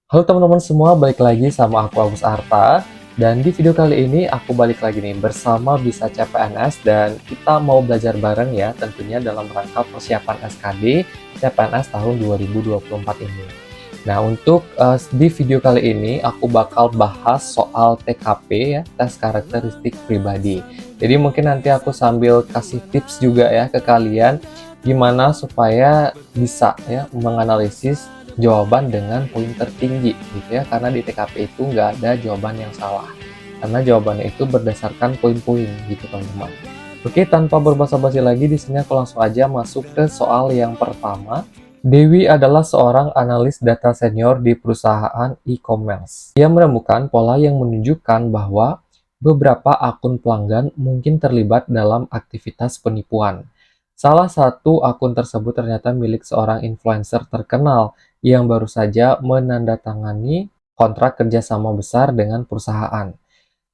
Halo teman-teman semua, balik lagi sama aku Agus Arta. Dan di video kali ini aku balik lagi nih bersama Bisa CPNS dan kita mau belajar bareng ya tentunya dalam rangka persiapan SKD CPNS tahun 2024 ini. Nah untuk di video kali ini aku bakal bahas soal TKP ya, tes karakteristik pribadi. Jadi mungkin nanti aku sambil kasih tips juga ya ke kalian gimana supaya bisa ya menganalisis jawaban dengan poin tertinggi gitu ya, karena di TKP itu nggak ada jawaban yang salah karena jawabannya itu berdasarkan poin-poin gitu teman-teman. Oke, tanpa berbasa-basi lagi di sini aku langsung aja masuk ke soal yang pertama. Dewi adalah seorang analis data senior di perusahaan e-commerce. Ia menemukan pola yang menunjukkan bahwa beberapa akun pelanggan mungkin terlibat dalam aktivitas penipuan. Salah satu akun tersebut ternyata milik seorang influencer terkenal yang baru saja menandatangani kontrak kerjasama besar dengan perusahaan.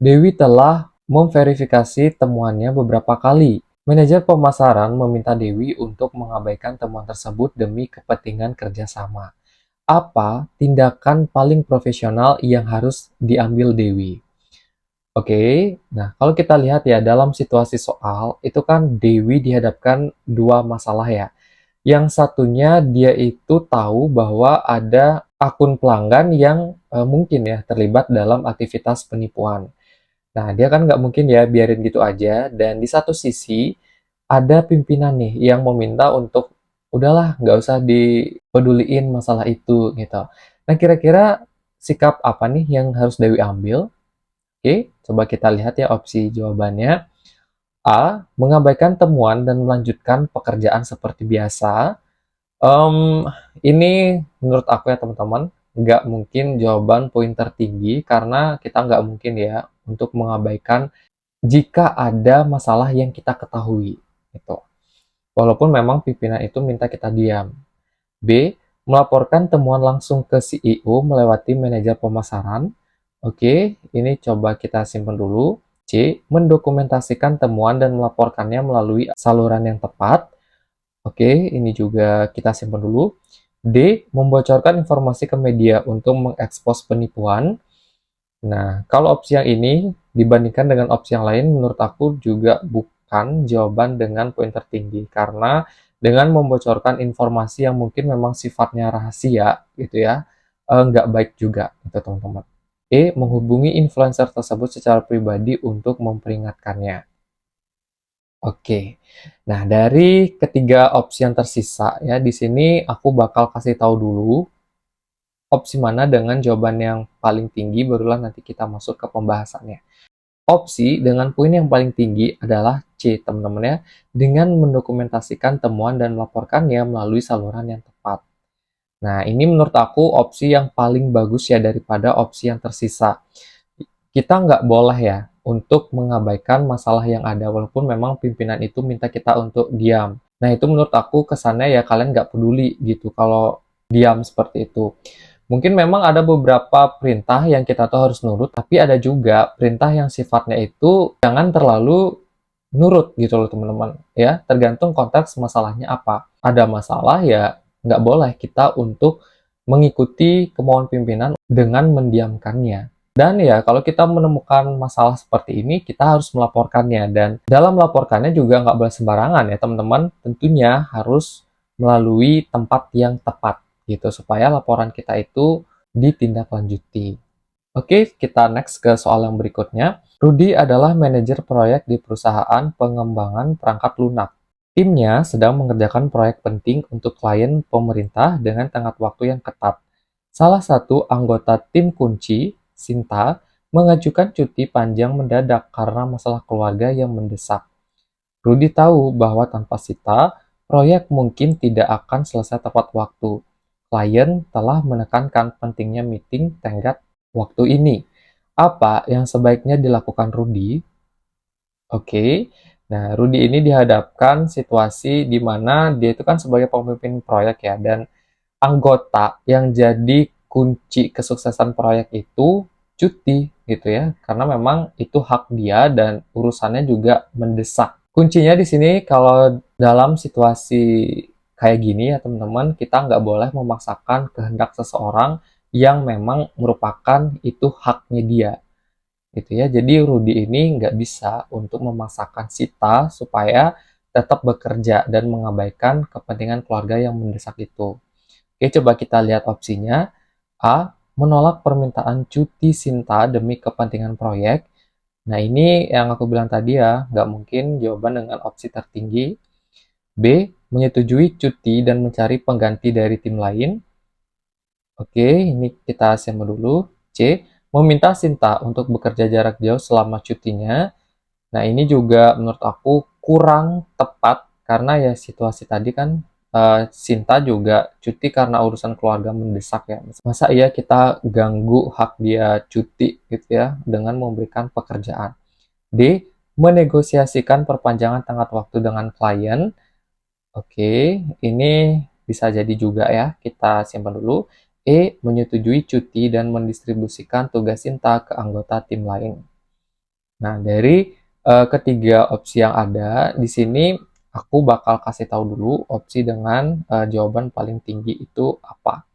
Dewi telah memverifikasi temuannya beberapa kali. Manajer pemasaran meminta Dewi untuk mengabaikan temuan tersebut demi kepentingan kerjasama. Apa tindakan paling profesional yang harus diambil Dewi? Oke, nah kalau kita lihat ya dalam situasi soal, itu kan Dewi dihadapkan dua masalah ya. Yang satunya dia itu tahu bahwa ada akun pelanggan yang mungkin ya terlibat dalam aktivitas penipuan. Nah, dia kan nggak mungkin ya biarin gitu aja. Dan di satu sisi ada pimpinan nih yang meminta untuk udahlah nggak usah dipeduliin masalah itu gitu. Nah, kira-kira sikap apa nih yang harus Dewi ambil? Oke, coba kita lihat ya opsi jawabannya. A. Mengabaikan temuan dan melanjutkan pekerjaan seperti biasa. Em, ini menurut aku ya teman-teman, nggak mungkin jawaban poin tertinggi karena kita nggak mungkin ya untuk mengabaikan jika ada masalah yang kita ketahui. Gitu. Walaupun memang pimpinan itu minta kita diam. B. Melaporkan temuan langsung ke CEO melewati manajer pemasaran. Oke, ini coba kita simpan dulu. C. Mendokumentasikan temuan dan melaporkannya melalui saluran yang tepat. Oke, ini juga kita simpan dulu. D. Membocorkan informasi ke media untuk mengekspos penipuan. Nah, kalau opsi yang ini dibandingkan dengan opsi yang lain, menurut aku juga bukan jawaban dengan poin tertinggi. Karena dengan membocorkan informasi yang mungkin memang sifatnya rahasia, gitu ya, nggak baik juga, gitu teman-teman. E. Menghubungi influencer tersebut secara pribadi untuk memperingatkannya. Oke. Nah, dari ketiga opsi yang tersisa ya, di sini aku bakal kasih tahu dulu opsi mana dengan jawaban yang paling tinggi, barulah nanti kita masuk ke pembahasannya. Opsi dengan poin yang paling tinggi adalah C, teman-teman ya, dengan mendokumentasikan temuan dan melaporkannya melalui saluran yang tepat. Nah, ini menurut aku opsi yang paling bagus ya daripada opsi yang tersisa. Kita nggak boleh ya untuk mengabaikan masalah yang ada, walaupun memang pimpinan itu minta kita untuk diam. Nah, itu menurut aku kesannya ya kalian nggak peduli gitu kalau diam seperti itu. Mungkin memang ada beberapa perintah yang kita tuh harus nurut, tapi ada juga perintah yang sifatnya itu jangan terlalu nurut gitu loh teman-teman. Ya, tergantung konteks masalahnya apa. Ada masalah ya nggak boleh kita untuk mengikuti kemauan pimpinan dengan mendiamkannya. Dan ya, kalau kita menemukan masalah seperti ini, kita harus melaporkannya. Dan dalam melaporkannya juga nggak boleh sembarangan ya, teman-teman. Tentunya harus melalui tempat yang tepat, gitu. Supaya laporan kita itu ditindaklanjuti. Oke, kita next ke soal yang berikutnya. Rudy adalah manajer proyek di perusahaan pengembangan perangkat lunak. Timnya sedang mengerjakan proyek penting untuk klien pemerintah dengan tenggat waktu yang ketat. Salah satu anggota tim kunci, Sinta, mengajukan cuti panjang mendadak karena masalah keluarga yang mendesak. Rudy tahu bahwa tanpa Sita, proyek mungkin tidak akan selesai tepat waktu. Klien telah menekankan pentingnya meeting tenggat waktu ini. Apa yang sebaiknya dilakukan Rudy? Oke, nah Rudy ini dihadapkan situasi di mana dia itu kan sebagai pemimpin proyek ya, dan anggota yang jadi kunci kesuksesan proyek itu cuti gitu ya, karena memang itu hak dia dan urusannya juga mendesak. Kuncinya di sini kalau dalam situasi kayak gini ya teman-teman, kita nggak boleh memaksakan kehendak seseorang yang memang merupakan itu haknya dia gitu ya. Jadi Rudy ini nggak bisa untuk memaksakan Sita supaya tetap bekerja dan mengabaikan kepentingan keluarga yang mendesak itu. Oke, coba kita lihat opsinya. A. Menolak permintaan cuti Sinta demi kepentingan proyek. Nah, ini yang aku bilang tadi ya, nggak mungkin jawaban dengan opsi tertinggi. B. Menyetujui cuti dan mencari pengganti dari tim lain. Oke, ini kita simak dulu. C. Meminta Sinta untuk bekerja jarak jauh selama cutinya. Nah, ini juga menurut aku kurang tepat karena ya situasi tadi kan Sinta juga cuti karena urusan keluarga mendesak ya. Masa iya kita ganggu hak dia cuti gitu ya dengan memberikan pekerjaan. D. Menegosiasikan perpanjangan tenggat waktu dengan klien. Oke, ini bisa jadi juga ya. Kita simpan dulu. E. Menyetujui cuti dan mendistribusikan tugas Sinta ke anggota tim lain. Nah, dari ketiga opsi yang ada di sini aku bakal kasih tahu dulu opsi dengan jawaban paling tinggi itu apa.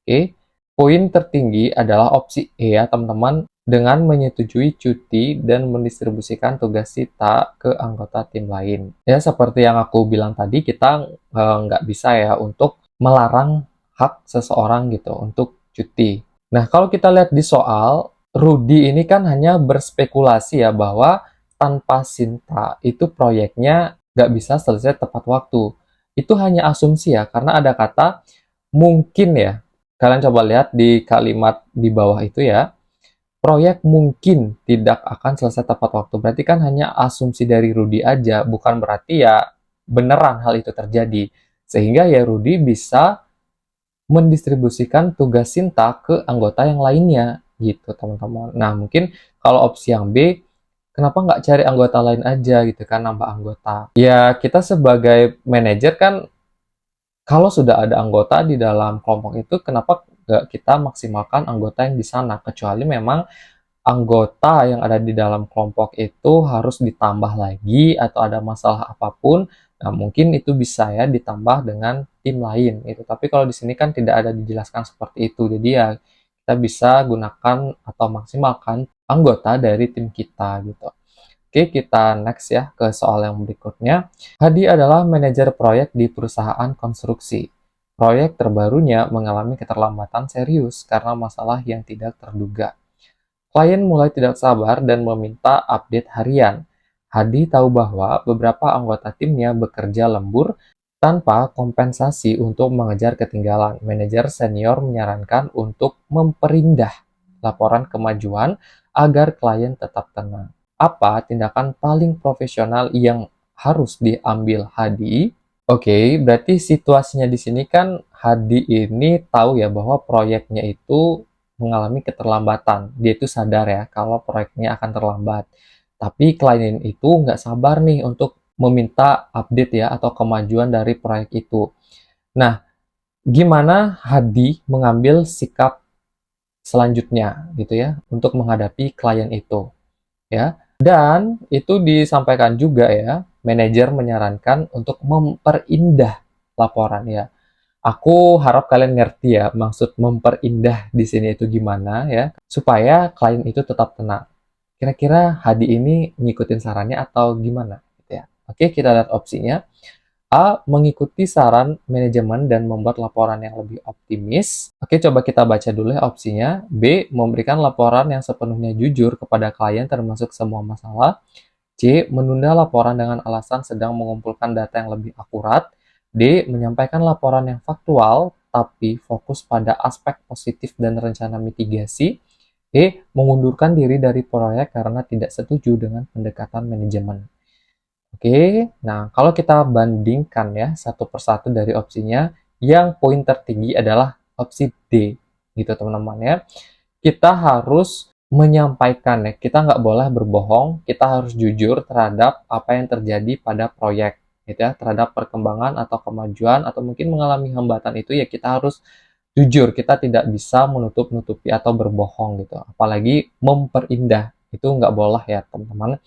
Oke, poin tertinggi adalah opsi E ya teman-teman, dengan menyetujui cuti dan mendistribusikan tugas Sita ke anggota tim lain. Ya seperti yang aku bilang tadi, kita nggak bisa ya untuk melarang hak seseorang gitu untuk cuti. Nah, kalau kita lihat di soal, Rudy ini kan hanya berspekulasi ya bahwa tanpa Sinta itu proyeknya nggak bisa selesai tepat waktu. Itu hanya asumsi ya, karena ada kata mungkin ya. Kalian coba lihat di kalimat di bawah itu ya, proyek mungkin tidak akan selesai tepat waktu. Berarti kan hanya asumsi dari Rudy aja, bukan berarti ya beneran hal itu terjadi. Sehingga ya Rudy bisa mendistribusikan tugas Sinta ke anggota yang lainnya gitu teman-teman. Nah mungkin kalau opsi yang B, kenapa nggak cari anggota lain aja gitu kan, nambah anggota. Ya kita sebagai manajer kan kalau sudah ada anggota di dalam kelompok itu, kenapa nggak kita maksimalkan anggota yang di sana? Kecuali memang anggota yang ada di dalam kelompok itu harus ditambah lagi atau ada masalah apapun, nah mungkin itu bisa ya ditambah dengan tim lain itu. Tapi kalau di sini kan tidak ada dijelaskan seperti itu. Jadi ya kita bisa gunakan atau maksimalkan anggota dari tim kita gitu. Oke, kita next ya ke soal yang berikutnya. Hadi adalah manajer proyek di perusahaan konstruksi. Proyek terbarunya mengalami keterlambatan serius karena masalah yang tidak terduga. Klien mulai tidak sabar dan meminta update harian. Hadi tahu bahwa beberapa anggota timnya bekerja lembur tanpa kompensasi untuk mengejar ketinggalan. Manajer senior menyarankan untuk memperindah laporan kemajuan agar klien tetap tenang. Apa tindakan paling profesional yang harus diambil Hadi? Oke, berarti situasinya di sini kan Hadi ini tahu ya bahwa proyeknya itu mengalami keterlambatan. Dia itu sadar ya kalau proyeknya akan terlambat. Tapi klien itu nggak sabar nih untuk meminta update ya atau kemajuan dari proyek itu. Nah, gimana Hadi mengambil sikap selanjutnya gitu ya untuk menghadapi klien itu ya. Dan itu disampaikan juga ya, manajer menyarankan untuk memperindah laporan ya. Aku harap kalian ngerti ya maksud memperindah di sini itu gimana ya, supaya klien itu tetap tenang. Kira-kira Hadi ini ngikutin sarannya atau gimana gitu ya. Oke, kita lihat opsinya. A. Mengikuti saran manajemen dan membuat laporan yang lebih optimis. Oke, coba kita baca dulu ya opsinya. B. Memberikan laporan yang sepenuhnya jujur kepada klien termasuk semua masalah. C. Menunda laporan dengan alasan sedang mengumpulkan data yang lebih akurat. D. Menyampaikan laporan yang faktual tapi fokus pada aspek positif dan rencana mitigasi. E. Mengundurkan diri dari proyek karena tidak setuju dengan pendekatan manajemen. Oke, nah kalau kita bandingkan ya satu persatu dari opsinya, yang poin tertinggi adalah opsi D, gitu teman-teman ya. Kita harus menyampaikan ya, kita nggak boleh berbohong, kita harus jujur terhadap apa yang terjadi pada proyek, gitu ya, terhadap perkembangan atau kemajuan atau mungkin mengalami hambatan itu ya kita harus jujur, kita tidak bisa menutup-nutupi atau berbohong gitu, apalagi memperindah, itu nggak boleh ya teman-teman.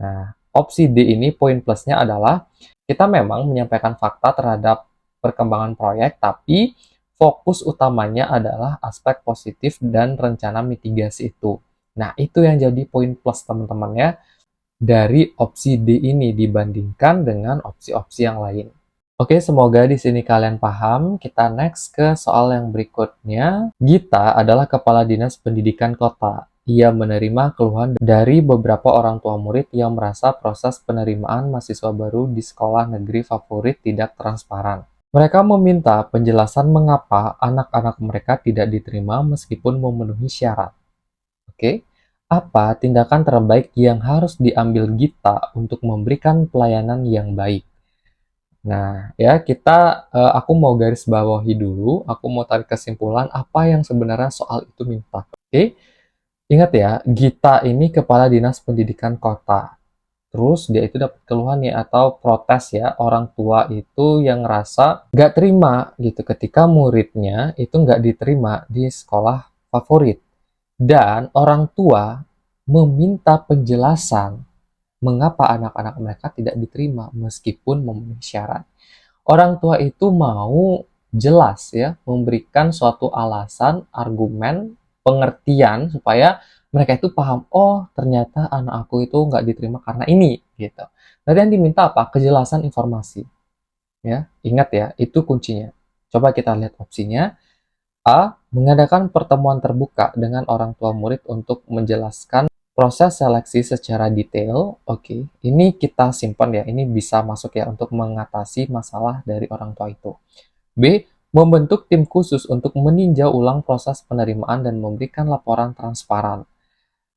Nah, opsi D ini poin plusnya adalah kita memang menyampaikan fakta terhadap perkembangan proyek, tapi fokus utamanya adalah aspek positif dan rencana mitigasi itu. Nah, itu yang jadi poin plus teman-teman ya dari opsi D ini dibandingkan dengan opsi-opsi yang lain. Oke, semoga di sini kalian paham. Kita next ke soal yang berikutnya. Gita adalah kepala dinas pendidikan kota. Ia menerima keluhan dari beberapa orang tua murid yang merasa proses penerimaan mahasiswa baru di sekolah negeri favorit tidak transparan. Mereka meminta penjelasan mengapa anak-anak mereka tidak diterima meskipun memenuhi syarat. Oke, apa tindakan terbaik yang harus diambil Gita untuk memberikan pelayanan yang baik? Nah, ya aku mau garis bawahi dulu, aku mau tarik kesimpulan apa yang sebenarnya soal itu minta. Oke, ingat ya, Gita ini kepala dinas pendidikan kota. Terus dia itu dapat keluhan nih atau protes ya, orang tua itu yang ngerasa nggak terima gitu ketika muridnya itu nggak diterima di sekolah favorit. Dan orang tua meminta penjelasan mengapa anak-anak mereka tidak diterima meskipun memenuhi syarat. Orang tua itu mau jelas ya, memberikan suatu alasan, argumen, pengertian supaya mereka itu paham, oh ternyata anak aku itu nggak diterima karena ini gitu. Nanti yang diminta apa? Kejelasan informasi. Ya, ingat ya, itu kuncinya. Coba kita lihat opsinya. A. Mengadakan pertemuan terbuka dengan orang tua murid untuk menjelaskan proses seleksi secara detail. Oke, ini kita simpan ya. Ini bisa masuk ya untuk mengatasi masalah dari orang tua itu. B. Membentuk tim khusus untuk meninjau ulang proses penerimaan dan memberikan laporan transparan.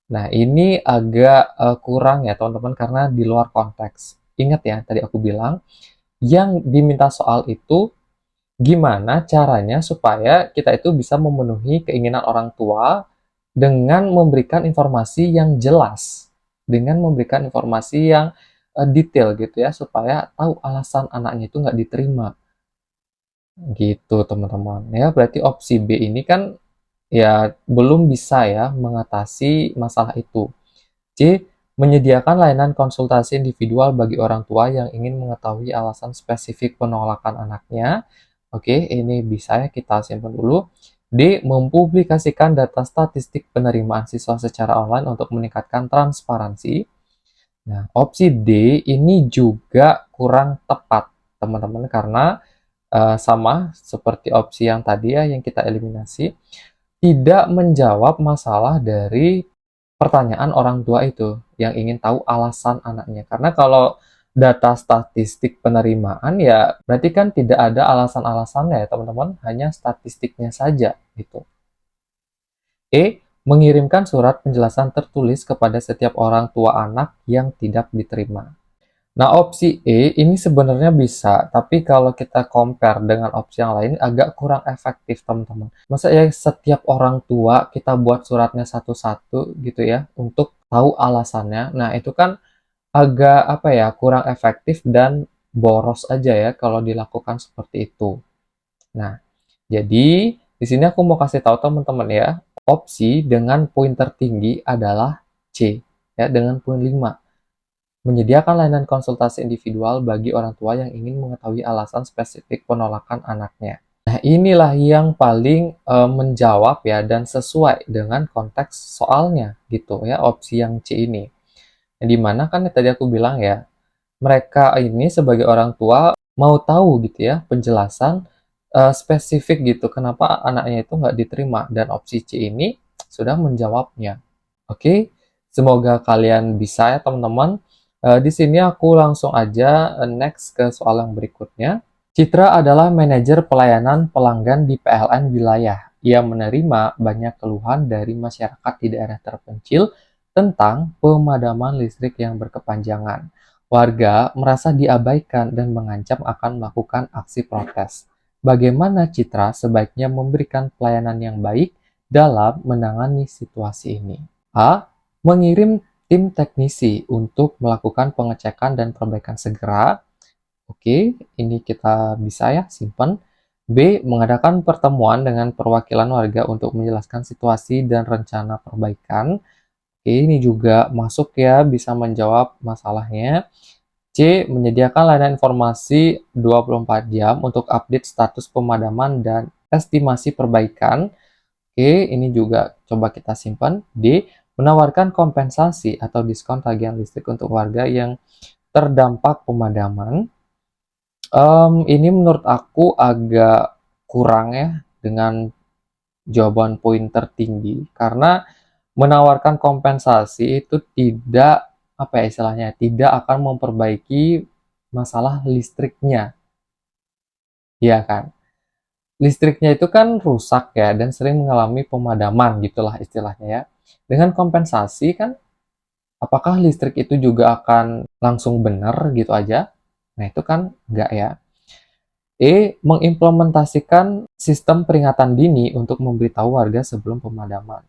Nah, ini agak kurang ya teman-teman karena di luar konteks. Ingat ya, tadi aku bilang yang diminta soal itu gimana caranya supaya kita itu bisa memenuhi keinginan orang tua dengan memberikan informasi yang jelas, dengan memberikan informasi yang detail gitu ya, supaya tahu alasan anaknya itu nggak diterima. Gitu teman-teman. Ya, berarti opsi B ini kan ya belum bisa ya mengatasi masalah itu. C. Menyediakan layanan konsultasi individual bagi orang tua yang ingin mengetahui alasan spesifik penolakan anaknya. Oke, ini bisa ya kita simpan dulu. D. Mempublikasikan data statistik penerimaan siswa secara online untuk meningkatkan transparansi. Nah, opsi D ini juga kurang tepat, teman-teman, karena sama seperti opsi yang tadi ya, yang kita eliminasi, tidak menjawab masalah dari pertanyaan orang tua itu yang ingin tahu alasan anaknya. Karena kalau data statistik penerimaan ya berarti kan tidak ada alasan-alasannya ya teman-teman, hanya statistiknya saja gitu. E. Mengirimkan surat penjelasan tertulis kepada setiap orang tua anak yang tidak diterima. Nah, opsi E ini sebenarnya bisa, tapi kalau kita compare dengan opsi yang lain agak kurang efektif, teman-teman. Masa ya setiap orang tua kita buat suratnya satu-satu gitu ya, untuk tahu alasannya. Nah, itu kan agak apa ya, kurang efektif dan boros aja ya kalau dilakukan seperti itu. Nah, jadi di sini aku mau kasih tahu teman-teman ya, opsi dengan poin tertinggi adalah C ya, dengan poin 5. Menyediakan layanan konsultasi individual bagi orang tua yang ingin mengetahui alasan spesifik penolakan anaknya. Nah, inilah yang paling menjawab ya dan sesuai dengan konteks soalnya gitu ya, opsi yang C ini. Yang dimana kan tadi aku bilang ya, mereka ini sebagai orang tua mau tahu gitu ya penjelasan spesifik gitu kenapa anaknya itu nggak diterima, dan opsi C ini sudah menjawabnya. Oke, semoga kalian bisa ya teman-teman. Di sini aku langsung aja next ke soal yang berikutnya. Citra adalah manajer pelayanan pelanggan di PLN wilayah. Ia menerima banyak keluhan dari masyarakat di daerah terpencil tentang pemadaman listrik yang berkepanjangan. Warga merasa diabaikan dan mengancam akan melakukan aksi protes. Bagaimana Citra sebaiknya memberikan pelayanan yang baik dalam menangani situasi ini? A. Mengirim tim teknisi untuk melakukan pengecekan dan perbaikan segera. Oke, ini kita bisa ya simpan. B. Mengadakan pertemuan dengan perwakilan warga untuk menjelaskan situasi dan rencana perbaikan. Oke, ini juga masuk ya, bisa menjawab masalahnya. C. Menyediakan layanan informasi 24 jam untuk update status pemadaman dan estimasi perbaikan. Oke, ini juga coba kita simpan. D. Menawarkan kompensasi atau diskon tagihan listrik untuk warga yang terdampak pemadaman. Ini menurut aku agak kurang ya dengan jawaban poin tertinggi, karena menawarkan kompensasi itu tidak, apa ya istilahnya, tidak akan memperbaiki masalah listriknya, ya kan? Listriknya itu kan rusak ya dan sering mengalami pemadaman gitulah istilahnya ya. Dengan kompensasi kan, apakah listrik itu juga akan langsung benar gitu aja? Nah itu kan enggak ya. E. Mengimplementasikan sistem peringatan dini untuk memberitahu warga sebelum pemadaman.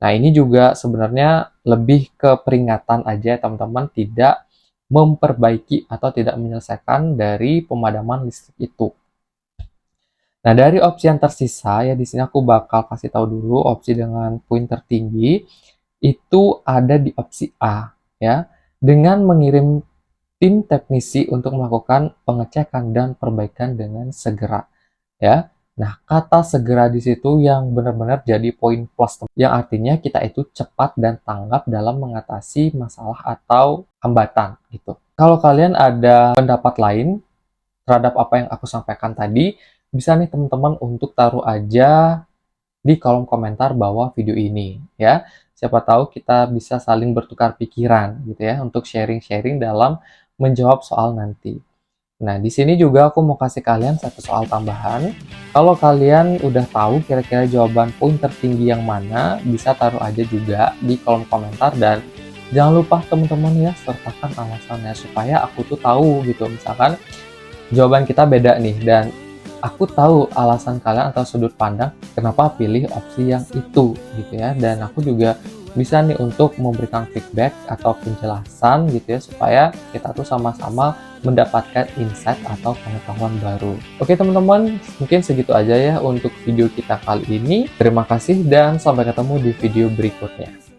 Nah, ini juga sebenarnya lebih ke peringatan aja, teman-teman, tidak memperbaiki atau tidak menyelesaikan dari pemadaman listrik itu. Nah, dari opsi yang tersisa ya di sini aku bakal kasih tahu dulu opsi dengan poin tertinggi itu ada di opsi A ya, dengan mengirim tim teknisi untuk melakukan pengecekan dan perbaikan dengan segera ya. Nah, kata segera di situ yang benar-benar jadi poin plus, yang artinya kita itu cepat dan tanggap dalam mengatasi masalah atau hambatan gitu. Kalau kalian ada pendapat lain terhadap apa yang aku sampaikan tadi, bisa nih teman-teman untuk taruh aja di kolom komentar bawah video ini ya. Siapa tahu kita bisa saling bertukar pikiran gitu ya untuk sharing-sharing dalam menjawab soal nanti. Nah, di sini juga aku mau kasih kalian satu soal tambahan. Kalau kalian udah tahu kira-kira jawaban poin tertinggi yang mana, bisa taruh aja juga di kolom komentar, dan jangan lupa teman-teman ya sertakan alasannya supaya aku tuh tahu gitu. Misalkan jawaban kita beda nih dan aku tahu alasan kalian atau sudut pandang kenapa pilih opsi yang itu gitu ya, dan aku juga bisa nih untuk memberikan feedback atau penjelasan gitu ya supaya kita tuh sama-sama mendapatkan insight atau pengetahuan baru. Oke teman-teman, mungkin segitu aja ya untuk video kita kali ini. Terima kasih dan sampai ketemu di video berikutnya.